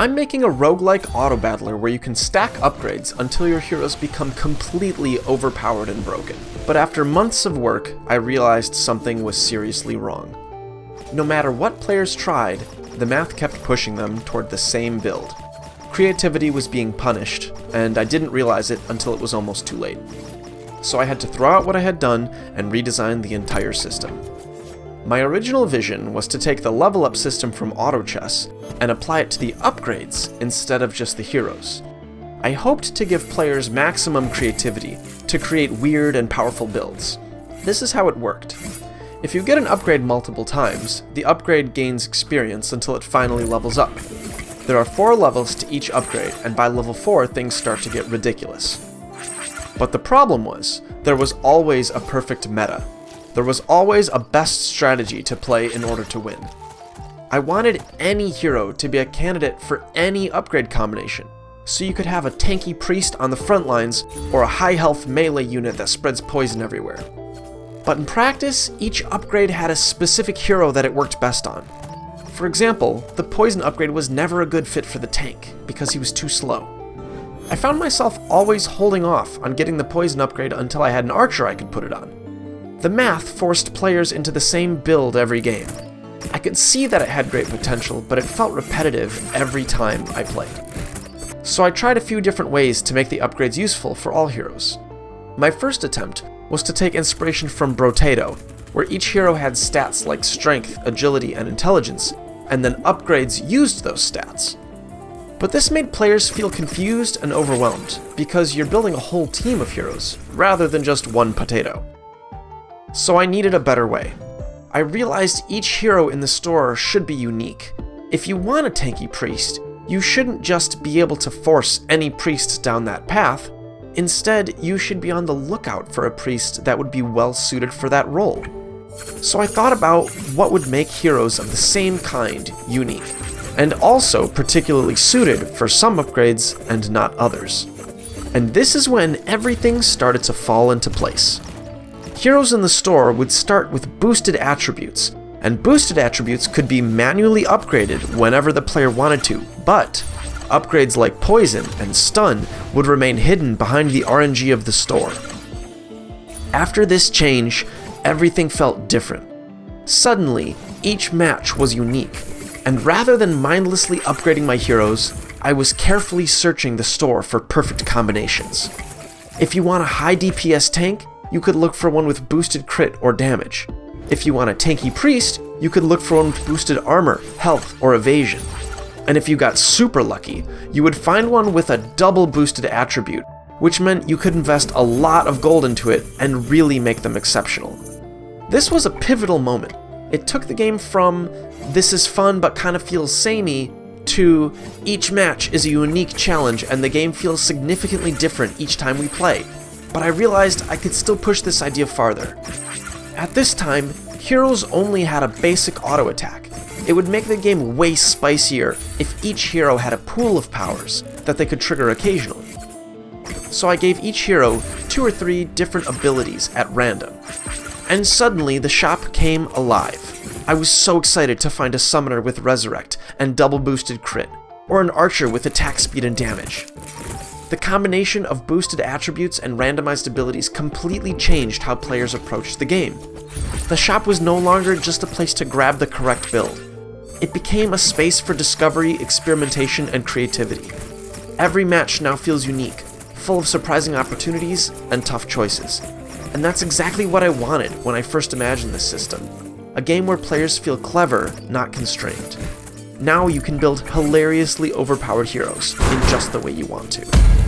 I'm making a roguelike auto-battler where you can stack upgrades until your heroes become completely overpowered and broken. But after months of work, I realized something was seriously wrong. No matter what players tried, the math kept pushing them toward the same build. Creativity was being punished, and I didn't realize it until it was almost too late. So I had to throw out what I had done and redesign the entire system. My original vision was to take the level up system from auto chess and apply it to the upgrades instead of just the heroes. I hoped to give players maximum creativity to create weird and powerful builds. This is how it worked. If you get an upgrade multiple times, the upgrade gains experience until it finally levels up. There are 4 levels to each upgrade, and by level 4 things start to get ridiculous. But the problem was, there was always a perfect meta. There was always a best strategy to play in order to win. I wanted any hero to be a candidate for any upgrade combination, so you could have a tanky priest on the front lines or a high health melee unit that spreads poison everywhere. But in practice, each upgrade had a specific hero that it worked best on. For example, the poison upgrade was never a good fit for the tank, because he was too slow. I found myself always holding off on getting the poison upgrade until I had an archer I could put it on. The math forced players into the same build every game. I could see that it had great potential, but it felt repetitive every time I played. So I tried a few different ways to make the upgrades useful for all heroes. My first attempt was to take inspiration from Brotato, where each hero had stats like strength, agility, and intelligence, and then upgrades used those stats. But this made players feel confused and overwhelmed, because you're building a whole team of heroes, rather than just one potato. So I needed a better way. I realized each hero in the store should be unique. If you want a tanky priest, you shouldn't just be able to force any priest down that path. Instead, you should be on the lookout for a priest that would be well suited for that role. So I thought about what would make heroes of the same kind unique, and also particularly suited for some upgrades and not others. And this is when everything started to fall into place. Heroes in the store would start with boosted attributes, and boosted attributes could be manually upgraded whenever the player wanted to, but upgrades like poison and stun would remain hidden behind the RNG of the store. After this change, everything felt different. Suddenly, each match was unique, and rather than mindlessly upgrading my heroes, I was carefully searching the store for perfect combinations. If you want a high DPS tank, you could look for one with boosted crit or damage. If you want a tanky priest, you could look for one with boosted armor, health, or evasion. And if you got super lucky, you would find one with a double boosted attribute, which meant you could invest a lot of gold into it and really make them exceptional. This was a pivotal moment. It took the game from, this is fun but kind of feels samey, to, each match is a unique challenge and the game feels significantly different each time we play. But I realized I could still push this idea farther. At this time, heroes only had a basic auto attack. It would make the game way spicier if each hero had a pool of powers that they could trigger occasionally. So I gave each hero 2 or 3 different abilities at random. And suddenly the shop came alive. I was so excited to find a summoner with resurrect and double boosted crit, or an archer with attack speed and damage. The combination of boosted attributes and randomized abilities completely changed how players approached the game. The shop was no longer just a place to grab the correct build. It became a space for discovery, experimentation, and creativity. Every match now feels unique, full of surprising opportunities and tough choices. And that's exactly what I wanted when I first imagined this system. A game where players feel clever, not constrained. Now you can build hilariously overpowered heroes in just the way you want to.